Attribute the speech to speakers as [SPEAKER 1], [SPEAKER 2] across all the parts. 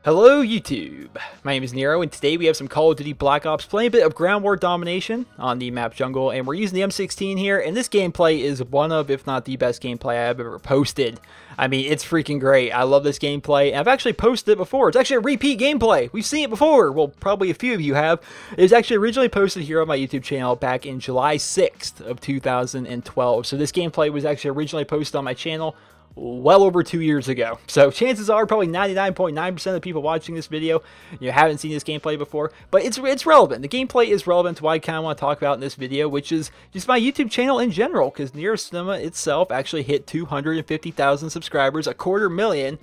[SPEAKER 1] Hello YouTube, my name is Nero, and today we have some Call of Duty Black Ops, playing a bit of ground war domination on the map Jungle, and we're using the M16 here, and this gameplay is one of, if not the best gameplay I have ever posted. I mean, it's freaking great. I love this gameplay, and I've actually posted it before. It's actually a repeat gameplay. We've seen it before. Well, probably a few of you have. It was actually originally posted here on my YouTube channel back in July 6th of 2012. So this gameplay was actually originally posted on my channel well over 2 years ago. So chances are probably 99.9% of the people watching this video, you haven't seen this gameplay before, but it's relevant. The gameplay is relevant to what I kind of want to talk about in this video, which is just my YouTube channel in general, because NerosCinema itself actually hit 250,000 subscribers, 250,000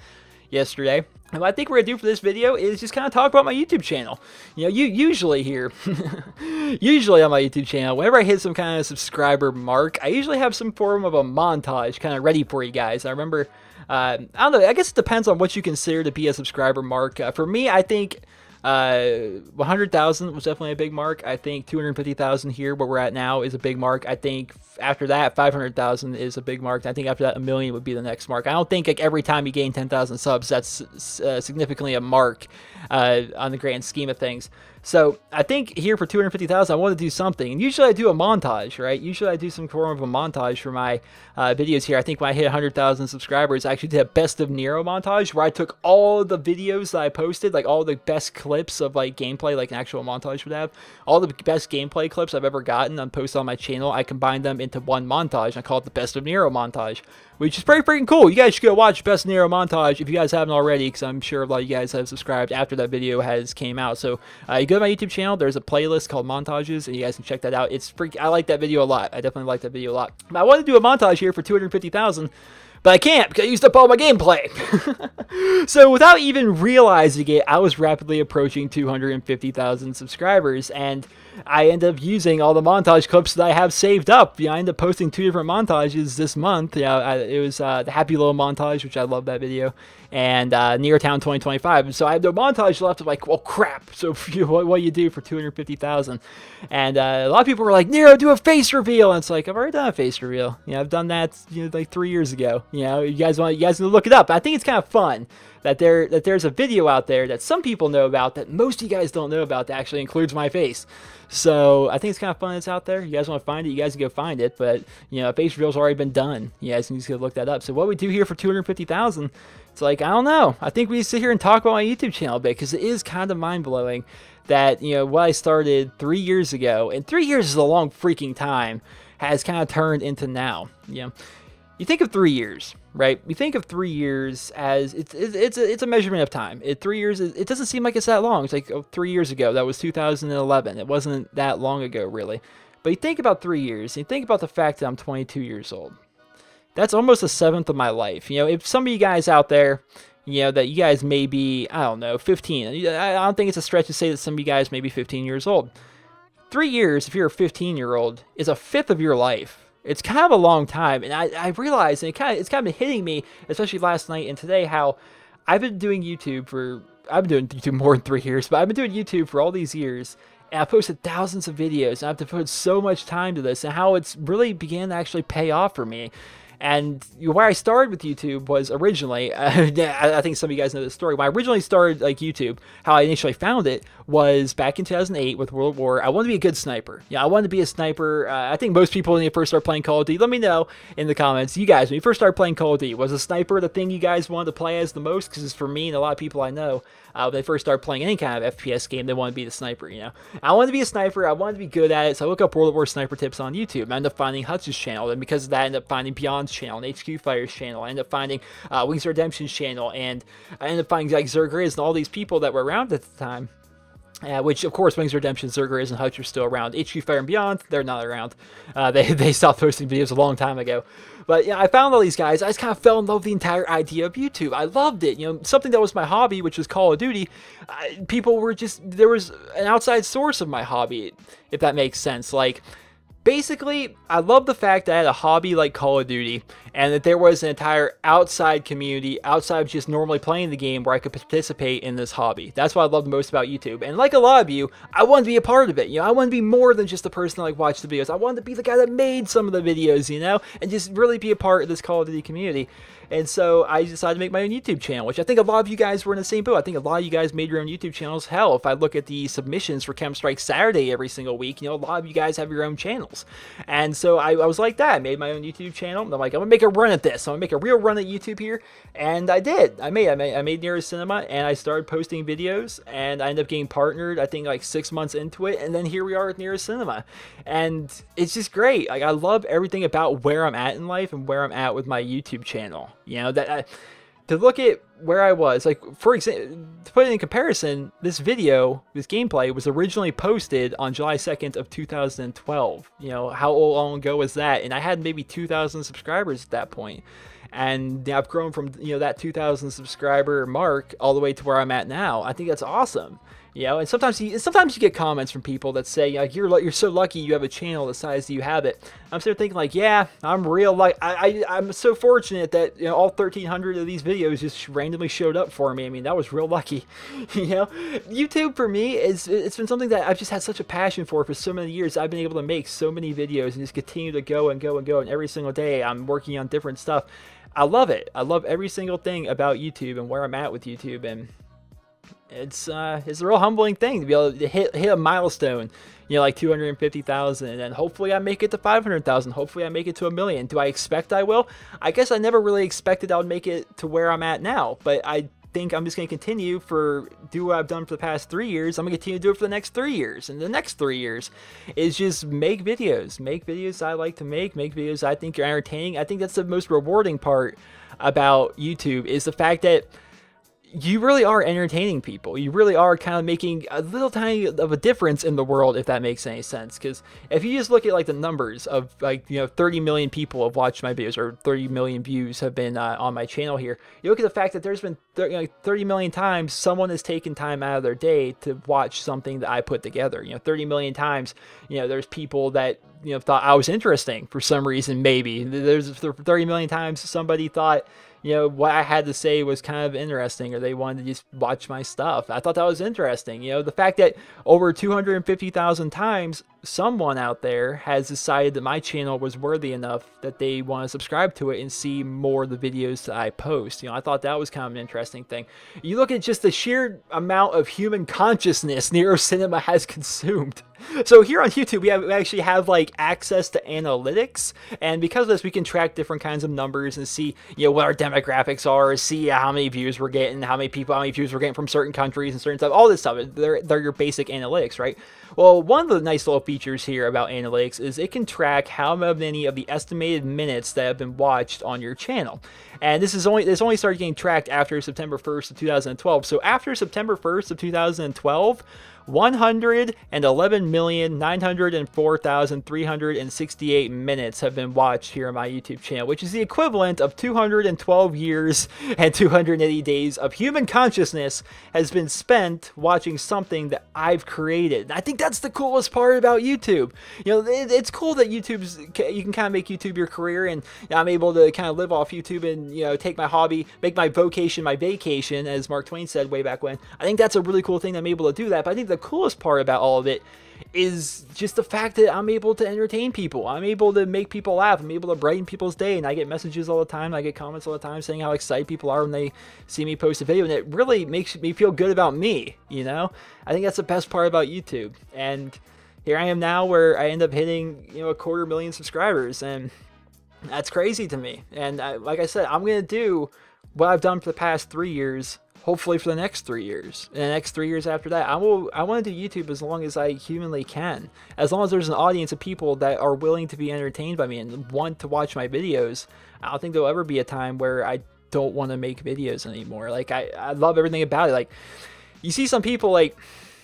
[SPEAKER 1] yesterday. And what I think we're going to do for this video is just kind of talk about my YouTube channel. You know, usually here, usually on my YouTube channel, whenever I hit some kind of subscriber mark, I usually have some form of a montage kind of ready for you guys. I remember, I don't know, I guess it depends on what you consider to be a subscriber mark. For me, I think 100,000 was definitely a big mark. I think 250,000 here, where we're at now, is a big mark. I think after that, 500,000 is a big mark. I think after that, 1 million would be the next mark. I don't think like every time you gain 10,000 subs, that's significantly a mark on the grand scheme of things. So I think here for 250,000, I want to do something. And usually I do a montage, right? Usually I do some form of a montage for my videos here. I think when I hit 100,000 subscribers, I actually did a Best of Nero montage where I took all the videos that I posted, like all the best clips of like gameplay, like an actual montage would have, all the best gameplay clips I've ever gotten and posted on my channel. I combined them into one montage. I call it the Best of Nero montage, which is pretty freaking cool. You guys should go watch Best of Nero montage if you guys haven't already, because I'm sure a lot of you guys have subscribed after that video has came out. So you go to my YouTube channel, there's a playlist called montages, and you guys can check that out. It's I like that video a lot. I definitely like that video a lot. But I want to do a montage here for 250,000, but I can't because I used up all my gameplay. So without even realizing it, I was rapidly approaching 250,000 subscribers, and I end up using all the montage clips that I have saved up. I end up posting 2 different montages this month. It was the Happy Little montage, which I love that video, and Near Town 2025. And so I have no montage left. I'm like, well, crap. So what do you do for 250,000? And a lot of people were like, Nero, do a face reveal. And it's like, I've already done a face reveal. I've done that like 3 years ago. You guys can look it up. I think it's kind of fun that there's a video out there that some people know about that most of you guys don't know about that actually includes my face. So I think it's kind of fun it's out there. You guys want to find it, you guys can go find it. But a face reveal's already been done. You guys can just go look that up. So what we do here for 250,000, it's like, I don't know. I think we need to sit here and talk about my YouTube channel a bit, because it is kind of mind-blowing that what I started 3 years ago, and 3 years is a long freaking time, has kind of turned into now. You think of 3 years, right? You think of 3 years as it's a measurement of time. 3 years, it doesn't seem like it's that long. It's like 3 years ago. That was 2011. It wasn't that long ago, really. But you think about 3 years, and you think about the fact that I'm 22 years old. That's almost a seventh of my life. If some of you guys out there, that you guys may be, I don't know, 15. I don't think it's a stretch to say that some of you guys may be 15 years old. 3 years, if you're a 15-year-old, is a fifth of your life. It's kind of a long time, and I realize, and it's kind of been hitting me, especially last night and today, how I've been doing YouTube more than 3 years, but I've been doing YouTube for all these years, and I've posted thousands of videos, and I've devoted so much time to this, and how it's really began to actually pay off for me. And where I started with YouTube was originally, I think some of you guys know this story, when I originally started like YouTube, how I initially found it was back in 2008 with World War. I wanted to be a good sniper. I wanted to be a sniper. I think most people when they first start playing Call of Duty, let me know in the comments, you guys, when you first started playing Call of Duty, was a sniper the thing you guys wanted to play as the most? Because it's for me and a lot of people I know, when they first start playing any kind of FPS game, they want to be the sniper, I wanted to be a sniper. I wanted to be good at it, so I look up World War sniper tips on YouTube. I ended up finding Hutch's channel, and because of that, I ended up finding Beyond's channel and HQ Fire's channel. I ended up finding Wings of Redemption's channel, and I ended up finding like Zergriz and all these people that were around at the time. Which, of course, Wings of Redemption, Zergriz, and Hutch are still around. HQ Fire and Beyond, they're not around. They stopped posting videos a long time ago. But I found all these guys. I just kind of fell in love with the entire idea of YouTube. I loved it. Something that was my hobby, which was Call of Duty. People were there was an outside source of my hobby, if that makes sense. Like, Basically, I love the fact that I had a hobby like Call of Duty, and that there was an entire outside community, outside of just normally playing the game, where I could participate in this hobby. That's what I love the most about YouTube. And like a lot of you, I wanted to be a part of it. You know, I wanted to be more than just the person that like watched the videos. I wanted to be the guy that made some of the videos, you know, and just really be a part of this Call of Duty community. And so I decided to make my own YouTube channel, which I think a lot of you guys were in the same boat. I think a lot of you guys made your own YouTube channels. Hell, if I look at the submissions for Chem Strike Saturday every single week, you know, a lot of you guys have your own channels. And so I was like that. I made my own YouTube channel. I'm like, I'm going to make a run at this. I'm going to make a real run at YouTube here. And I did. I made NerosCinema, and I started posting videos, and I ended up getting partnered, I think, like 6 months into it. And then here we are with NerosCinema. And it's just great. Like, I love everything about where I'm at in life and where I'm at with my YouTube channel. You know, to look at where I was, like, for example, to put it in comparison, this video, this gameplay, was originally posted on July 2nd of 2012. You know, how long ago was that? And I had maybe 2,000 subscribers at that point. And I've grown from, you know, that 2,000 subscriber mark all the way to where I'm at now. I think that's awesome. You know, and sometimes you get comments from people that say, like, you're so lucky you have a channel the size that you have it. I'm sitting there thinking, like, yeah, I'm real, like, I'm so fortunate that, you know, all 1,300 of these videos just randomly showed up for me. I mean, that was real lucky. You know, YouTube for me it's been something that I've just had such a passion for so many years. I've been able to make so many videos and just continue to go and go and go, and every single day I'm working on different stuff. I love it. I love every single thing about YouTube and where I'm at with YouTube, and it's a real humbling thing to be able to hit a milestone, you know, like 250,000, and then hopefully I make it to 500,000. Hopefully I make it to 1 million. Do I expect I will? I guess I never really expected I would make it to where I'm at now, but I think I'm just going to continue do what I've done for the past 3 years. I'm going to continue to do it for the next 3 years, and the next 3 years is just make videos I like to make videos I think are entertaining. I think that's the most rewarding part about YouTube, is the fact that you really are entertaining people. You really are kind of making a little tiny of a difference in the world, if that makes any sense. Because if you just look at like the numbers of, like, you know, 30 million people have watched my videos, or 30 million views have been on my channel here. You look at the fact that there's been 30 million times someone has taken time out of their day to watch something that I put together. You know, 30 million times, you know, there's people that, you know, thought I was interesting for some reason. Maybe there's 30 million times somebody thought, you know, what I had to say was kind of interesting, or they wanted to just watch my stuff. I thought that was interesting. You know, the fact that over 250,000 times someone out there has decided that my channel was worthy enough that they want to subscribe to it and see more of the videos that I post. You know, I thought that was kind of an interesting thing. You look at just the sheer amount of human consciousness NerosCinema has consumed. So here on YouTube, we actually have like access to analytics, and because of this, we can track different kinds of numbers and see, you know, what our demographics are, see how many views we're getting, how many views we're getting from certain countries and certain stuff, all this stuff. They're your basic analytics, right? Well, one of the nice little features here about analytics is it can track how many of the estimated minutes that have been watched on your channel. And this only started getting tracked after September 1st of 2012. So after September 1st of 2012, 111,904,368 minutes have been watched here on my YouTube channel, which is the equivalent of 212 years and 280 days of human consciousness has been spent watching something that I've created. And I think that's the coolest part about YouTube. You know, it's cool that you can kind of make YouTube your career, and I'm able to kind of live off YouTube and, you know, take my hobby, make my vocation my vacation, as Mark Twain said way back when. I think that's a really cool thing that I'm able to do that, but I think the coolest part about all of it is just the fact that I'm able to entertain people. I'm able to make people laugh. I'm able to brighten people's day, and I get messages all the time. I get comments all the time saying how excited people are when they see me post a video, and it really makes me feel good about me, you know? I think that's the best part about YouTube. And here I am now where I end up hitting, you know, 250,000 subscribers, and that's crazy to me. And like I said, I'm going to do what I've done for the past 3 years, hopefully for the next 3 years. And the next 3 years after that, I want to do YouTube as long as I humanly can. As long as there's an audience of people that are willing to be entertained by me and want to watch my videos, I don't think there'll ever be a time where I don't want to make videos anymore. Like, I love everything about it. Like, you see some people, like,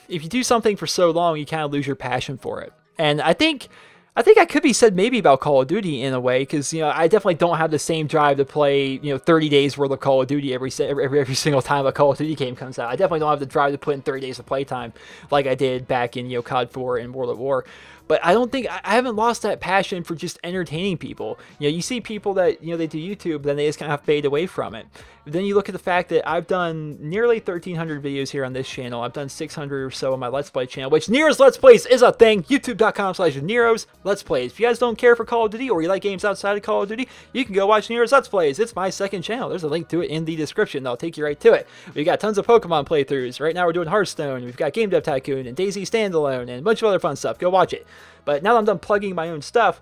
[SPEAKER 1] if you do something for so long, you kind of lose your passion for it. And I think I could be said maybe about Call of Duty in a way, because, you know, I definitely don't have the same drive to play, you know, 30 days worth of Call of Duty every single time a Call of Duty game comes out. I definitely don't have the drive to put in 30 days of playtime like I did back in, you know, COD 4 and World at War. But I don't think, I haven't lost that passion for just entertaining people. You know, you see people that, you know, they do YouTube, then they just kind of fade away from it. But then you look at the fact that I've done nearly 1,300 videos here on this channel. I've done 600 or so on my Let's Play channel, which Nero's Let's Plays is a thing. YouTube.com/Nero's Let's Plays. If you guys don't care for Call of Duty or you like games outside of Call of Duty, you can go watch Nero's Let's Plays. It's my second channel. There's a link to it in the description. That'll take you right to it. We've got tons of Pokemon playthroughs. Right now we're doing Hearthstone. We've got Game Dev Tycoon and Daisy Standalone and a bunch of other fun stuff. Go watch it. But now that I'm done plugging my own stuff,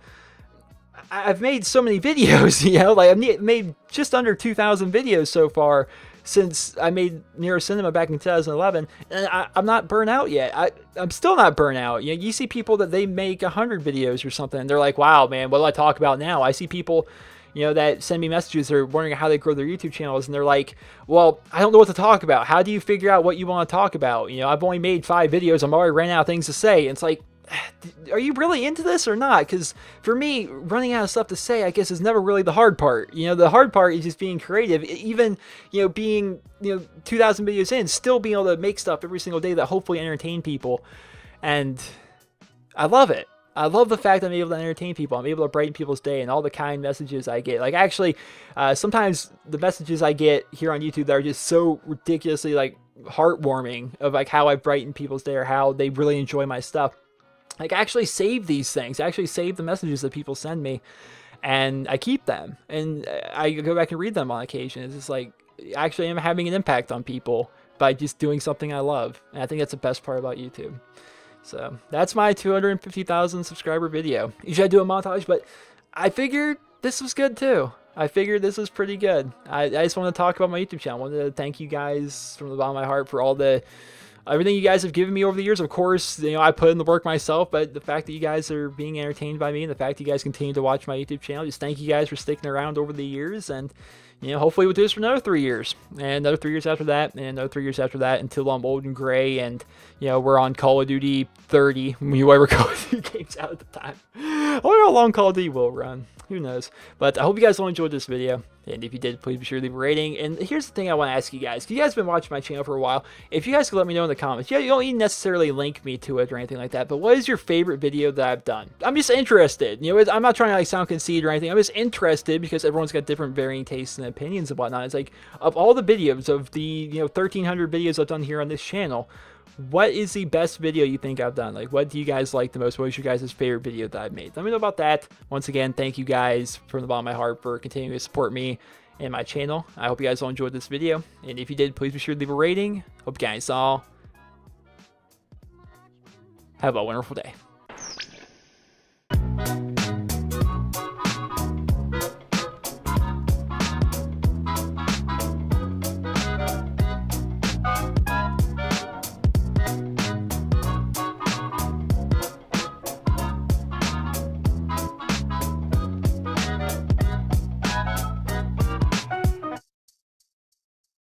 [SPEAKER 1] I've made so many videos, you know, like I've made just under 2,000 videos so far since I made NerosCinema back in 2011, and I'm not burnt out yet. I'm still not burnt out. You know, you see people that they make 100 videos or something, and they're like, wow, man, what do I talk about now? I see people, you know, that send me messages, they're wondering how they grow their YouTube channels, and they're like, well, I don't know what to talk about. How do you figure out what you want to talk about? You know, I've only made 5 videos. I'm already ran out of things to say. And it's like, are you really into this or not? Because for me, running out of stuff to say, I guess, is never really the hard part. You know, the hard part is just being creative. Even, you know, being, you know, 2,000 videos in, still being able to make stuff every single day that hopefully entertain people. And I love it. I love the fact that I'm able to entertain people. I'm able to brighten people's day and all the kind messages I get. Like, actually, sometimes the messages I get here on YouTube that are just so ridiculously, like, heartwarming of, like, how I brighten people's day or how they really enjoy my stuff. Like, I actually save these things. I actually save the messages that people send me, and I keep them. And I go back and read them on occasion. It's just like, actually, I'm having an impact on people by just doing something I love. And I think that's the best part about YouTube. So that's my 250,000 subscriber video. Usually I do a montage, but I figured this was good too. I figured this was pretty good. I just want to talk about my YouTube channel. I wanted to thank you guys from the bottom of my heart for all the everything you guys have given me over the years. Of course, you know, I put in the work myself, but the fact that you guys are being entertained by me and the fact that you guys continue to watch my YouTube channel, just thank you guys for sticking around over the years. And, you know, hopefully we'll do this for another 3 years, and another 3 years after that, and another 3 years after that, until I'm old and gray and, you know, we're on Call of Duty 30, whoever Call of Duty games out at the time. I wonder how long Call of Duty will run. Who knows? But I hope you guys all enjoyed this video. And if you did, please be sure to leave a rating. And here's the thing I want to ask you guys. You guys have been watching my channel for a while. If you guys could let me know in the comments. You don't need to necessarily link me to it or anything like that. But what is your favorite video that I've done? I'm just interested. You know, I'm not trying to like sound conceited or anything. I'm just interested because everyone's got different varying tastes and opinions and whatnot. It's like, of all the videos, of the, you know, 1,300 videos I've done here on this channel, what is the best video you think I've done? Like, what do you guys like the most? What is your guys' favorite video that I've made? Let me know about that. Once again, thank you guys from the bottom of my heart for continuing to support me and my channel. I hope you guys all enjoyed this video. And if you did, please be sure to leave a rating. Hope you guys all have a wonderful day.